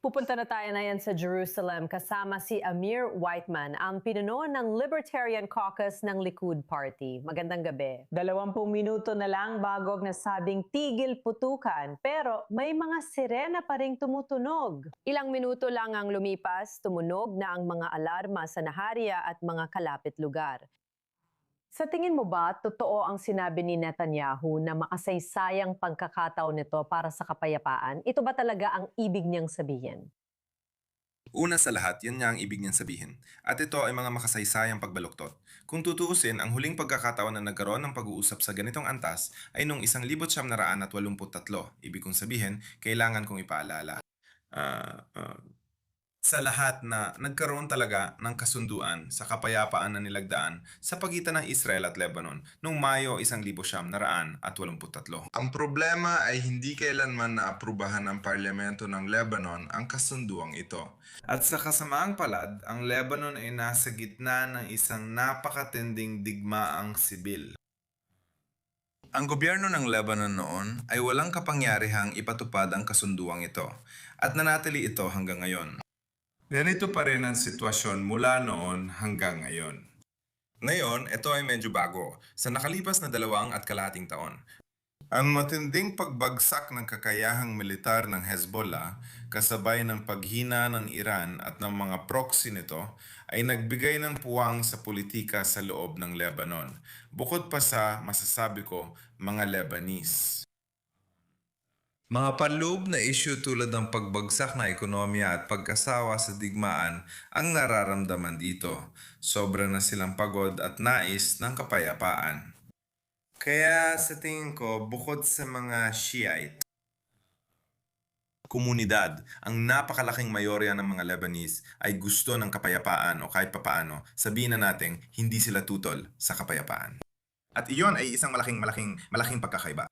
Pupunta na tayo na yan sa Jerusalem kasama si Amir Whiteman, ang pinuno ng Libertarian Caucus ng Likud Party. Magandang gabi. 20 minuto na lang bago nasabing tigil putukan, pero may mga sirena pa ring tumutunog. Ilang minuto lang ang lumipas, tumunog na ang mga alarma sa Naharia at mga kalapit lugar. Sa tingin mo ba, totoo ang sinabi ni Netanyahu na makasaysayang pagkakataon nito para sa kapayapaan? Ito ba talaga ang ibig niyang sabihin? Una sa lahat, yan nga ang ibig niyang sabihin. At ito ay mga makasaysayang pagbaluktot. Kung tutuusin, ang huling pagkakataon na nagkaroon ng pag-uusap sa ganitong antas ay noong 1983. Ibig kong sabihin, kailangan kong ipaalala. Sa lahat na nagkaroon talaga ng kasunduan sa kapayapaan na nilagdaan sa pagitan ng Israel at Lebanon noong Mayo 1983. Ang problema ay hindi kailanman naaprubahan ng parlamento ng Lebanon ang kasunduang ito. At sa kasamaang palad, ang Lebanon ay nasa gitna ng isang napakatinding digmaang sibil. Ang gobyerno ng Lebanon noon ay walang kapangyarihang ipatupad ang kasunduang ito at nanatili ito hanggang ngayon. Ganito pa rin ang sitwasyon mula noon hanggang ngayon. Ngayon, ito ay medyo bago sa nakalipas na 2.5 taon. Ang matinding pagbagsak ng kakayahang militar ng Hezbollah kasabay ng paghina ng Iran at ng mga proxy nito ay nagbigay ng puwang sa politika sa loob ng Lebanon. Bukod pa sa, masasabi ko, mga Lebanese. Mga panloob na issue tulad ng pagbagsak na ekonomiya at pagkasawa sa digmaan ang nararamdaman dito. Sobra na silang pagod at nais ng kapayapaan. Kaya sa tingin ko, bukod sa mga Shiite, komunidad, ang napakalaking mayorya ng mga Lebanese ay gusto ng kapayapaan o kahit papaano, sabihin na natin, hindi sila tutol sa kapayapaan. At iyon ay isang malaking pagkakaiba.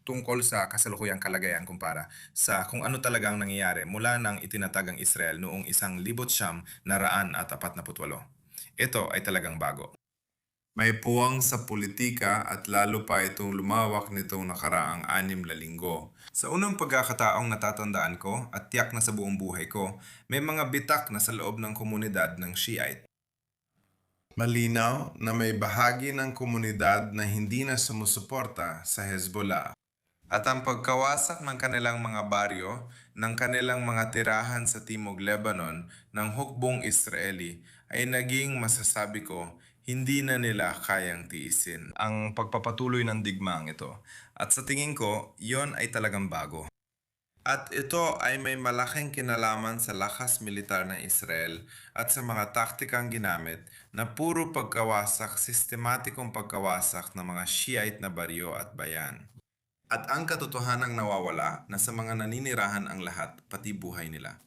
Tungkol sa kasalukuyang kalagayan kumpara sa kung ano talagang nangyayari mula nang itinatag ang Israel noong 1948. Ito ay talagang bago. May puwang sa politika at lalo pa itong lumawak nitong nakaraang 6 na linggo. Sa unang pagkakataong natatandaan ko at tiyak na sa buong buhay ko, may mga bitak na sa loob ng komunidad ng Shiite. Malinaw na may bahagi ng komunidad na hindi na sumusuporta sa Hezbollah. At ang pagkawasak ng kanilang mga baryo, ng kanilang mga tirahan sa Timog Lebanon ng hukbong Israeli ay naging masasabi ko, hindi na nila kayang tiisin ang pagpapatuloy ng digmaang ito. At sa tingin ko, yon ay talagang bago. At ito ay may malaking kinalaman sa lakas militar ng Israel at sa mga taktikang ginamit na puro pagkawasak, sistematikong pagkawasak ng mga Shiite na baryo at bayan. At ang katotohanang nawawala na sa mga naninirahan ang lahat, pati buhay nila.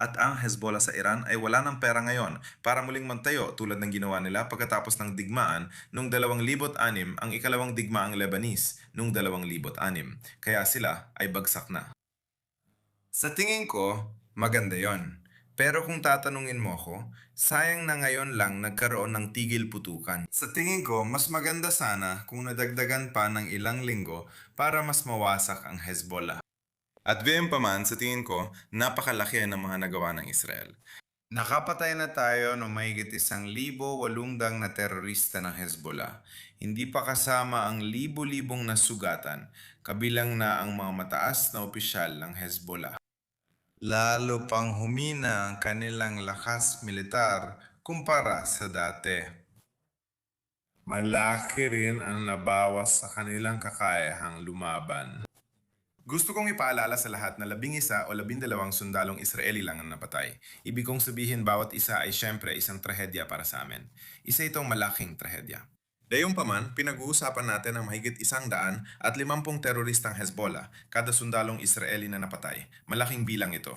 At ang Hezbollah sa Iran ay wala ng pera ngayon para muling magtayo tulad ng ginawa nila pagkatapos ng digmaan noong 2006 ang ikalawang digmaang Lebanese noong 2006. Kaya sila ay bagsak na. Sa tingin ko, maganda yon. Pero kung tatanungin mo ako, sayang na ngayon lang nagkaroon ng tigil putukan. Sa tingin ko, mas maganda sana kung nadagdagan pa ng ilang linggo para mas mawasak ang Hezbollah. At gayon pa man, sa tingin ko, napakalaki ng mga nagawa ng Israel. Nakapatay na tayo ng mahigit 1,800 na terorista ng Hezbollah. Hindi pa kasama ang libo-libong nasugatan, kabilang na ang mga mataas na opisyal ng Hezbollah. Lalo pang humina ang kanilang lakas militar kumpara sa dati. Malaki rin ang nabawas sa kanilang kakayahang lumaban. Gusto kong ipaalala sa lahat na 11 o 12 sundalong Israeli lang ang napatay. Ibig kong sabihin bawat isa ay syempre isang trahedya para sa amin. Isa itong malaking trahedya. Gayunpaman, pinag-uusapan natin ang mahigit 150 teroristang Hezbollah, kada sundalong Israeli na napatay. Malaking bilang ito.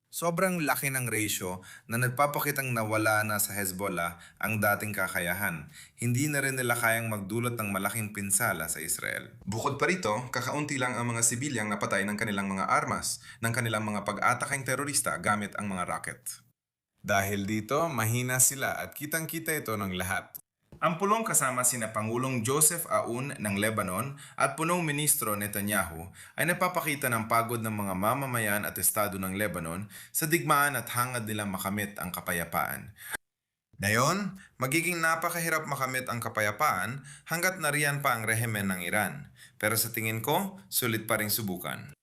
Sobrang laki ng ratio na nagpapakitang nawala na sa Hezbollah ang dating kakayahan. Hindi na rin nila kayang magdulot ng malaking pinsala sa Israel. Bukod pa rito, kakaunti lang ang mga sibilyang napatay ng kanilang mga armas, ng kanilang mga pag-atakang terorista gamit ang mga rocket. Dahil dito, mahina sila at kitang-kita ito ng lahat. Ang pulong kasama sina Pangulong Joseph Aoun ng Lebanon at punong ministro Netanyahu ay napapakita ng pagod ng mga mamamayan at estado ng Lebanon sa digmaan at hangad nilang makamit ang kapayapaan. Ngayon, magiging napakahirap makamit ang kapayapaan hanggat nariyan pa ang rehimen ng Iran. Pero sa tingin ko, sulit pa ring subukan.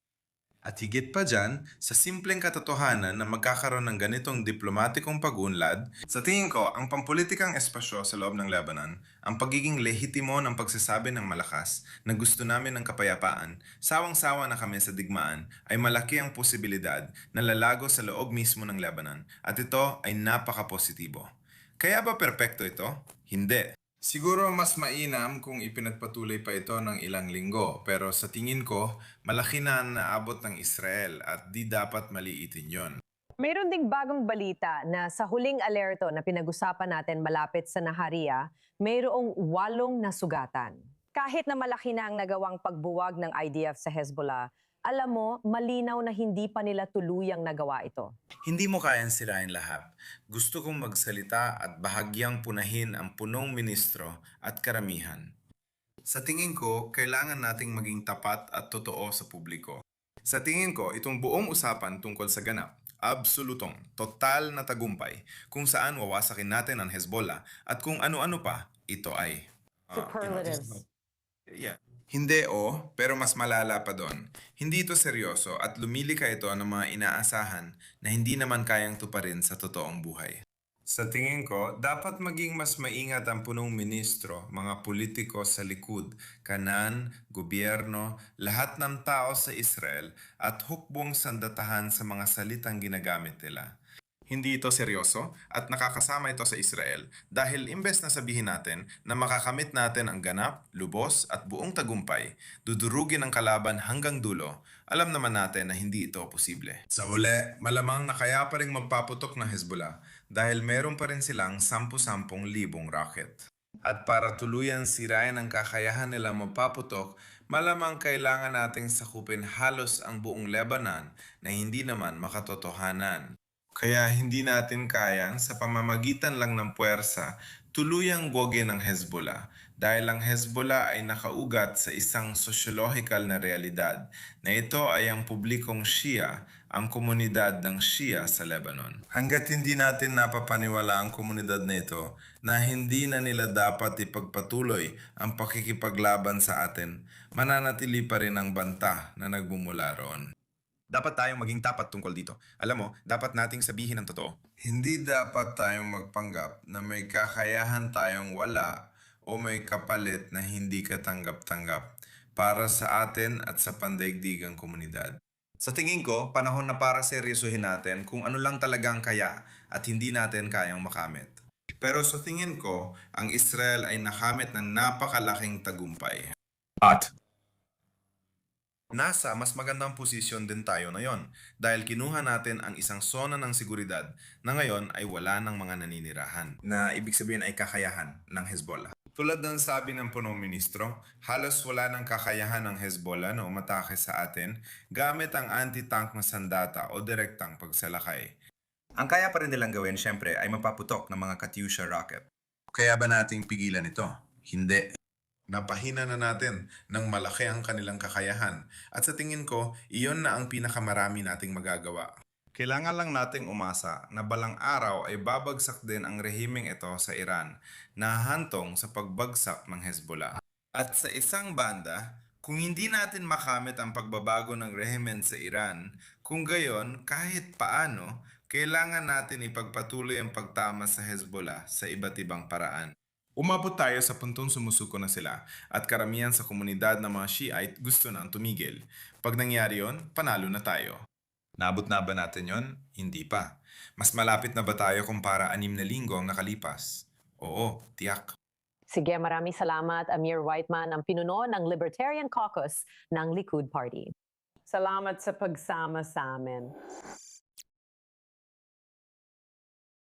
At higit pa dyan, sa simpleng katotohanan na magkakaroon ng ganitong diplomatikong pag-unlad, sa tingin ko, ang pampulitikang espasyo sa loob ng Lebanon, ang pagiging lehitimo ng pagsasabi ng malakas na gusto namin ng kapayapaan, sawang-sawa na kami sa digmaan, ay malaki ang posibilidad na lalago sa loob mismo ng Lebanon, at ito ay napaka-positibo. Kaya ba perpekto ito? Hindi. Siguro mas mainam kung ipinagpatuloy pa ito ng ilang linggo, pero sa tingin ko, malaki na ang naabot ng Israel at di dapat maliitin yon. Mayroon ding bagong balita na sa huling alerto na pinag-usapan natin malapit sa Naharia, mayroong 8 nasugatan. Kahit na malaki na ang nagawang pagbuwag ng IDF sa Hezbollah, alam mo, malinaw na hindi pa nila tuluyang nagawa ito. Hindi mo kayang sirain lahat. Gusto kong magsalita at bahagyang punahin ang punong ministro at karamihan. Sa tingin ko, kailangan nating maging tapat at totoo sa publiko. Sa tingin ko, itong buong usapan tungkol sa ganap, absolutong, total na tagumpay kung saan wawasakin natin ang Hezbollah at kung ano-ano pa, ito ay... Superlatives. Yeah. Hindi pero mas malala pa doon. Hindi ito seryoso at lumilika ito ng mga inaasahan na hindi naman kayang tuparin sa totoong buhay. Sa tingin ko, dapat maging mas maingat ang punong ministro, mga politiko sa likod, kanan, gobyerno, lahat ng tao sa Israel at hukbong sandatahan sa mga salitang ginagamit nila. Hindi ito seryoso at nakakasama ito sa Israel dahil imbes na sabihin natin na makakamit natin ang ganap, lubos at buong tagumpay, dudurugin ang kalaban hanggang dulo, alam naman natin na hindi ito posible. Sa uli, malamang na kaya pa rin magpaputok ng Hezbollah dahil meron pa rin silang 10,000 rocket. At para tuluyan sirain ang kakayahan nila mapaputok, malamang kailangan nating sakupin halos ang buong Lebanon na hindi naman makatotohanan. Kaya hindi natin kayang sa pamamagitan lang ng puwersa tuluyang gogin ng Hezbollah dahil ang Hezbollah ay nakaugat sa isang sosyologikal na realidad na ito ay ang publikong Shia, ang komunidad ng Shia sa Lebanon. Hanggat hindi natin napapaniwala ang komunidad na ito na hindi na nila dapat ipagpatuloy ang pakikipaglaban sa atin, mananatili pa rin ang banta na nagmumula roon. Dapat tayong maging tapat tungkol dito. Alam mo, dapat nating sabihin ang totoo. Hindi dapat tayong magpanggap na may kakayahan tayong wala o may kapalit na hindi katanggap-tanggap para sa atin at sa pandaigdigang komunidad. Sa tingin ko, panahon na para seryosohin natin kung ano lang talagang kaya at hindi natin kayang makamit. Pero sa tingin ko, ang Israel ay nakamit ng napakalaking tagumpay. At nasa mas magandang posisyon din tayo ngayon dahil kinuha natin ang isang zona ng seguridad na ngayon ay wala ng mga naninirahan na ibig sabihin ay kakayahan ng Hezbollah. Tulad ng sabi ng punong ministro, halos wala ng kakayahan ng Hezbollah na umatake sa atin gamit ang anti-tank na sandata o direktang pagsalakay. Ang kaya pa rin nilang gawin syempre ay mapaputok ng mga Katyusha rocket. Kaya ba nating pigilan ito? Hindi. Napahina na natin ng malaki ang kanilang kakayahan at sa tingin ko, iyon na ang pinakamarami nating magagawa. Kailangan lang nating umasa na balang araw ay babagsak din ang rehimeng ito sa Iran na hahantong sa pagbagsak ng Hezbollah. At sa isang banda, kung hindi natin makamit ang pagbabago ng rehimen sa Iran, kung gayon kahit paano, kailangan natin ipagpatuloy ang pagtama sa Hezbollah sa iba't ibang paraan. Umabot tayo sa puntong sumusuko na sila at karamihan sa komunidad ng mga Shiite gusto nang tumigil. Pag nangyari yon, panalo na tayo. Naabot na ba natin yon? Hindi pa. Mas malapit na ba tayo kumpara 6 na linggo ang nakalipas? Oo, tiyak. Sige, maraming salamat, Amir Whiteman, ang pinuno ng Libertarian Caucus ng Likud Party. Salamat sa pagsama sa amin.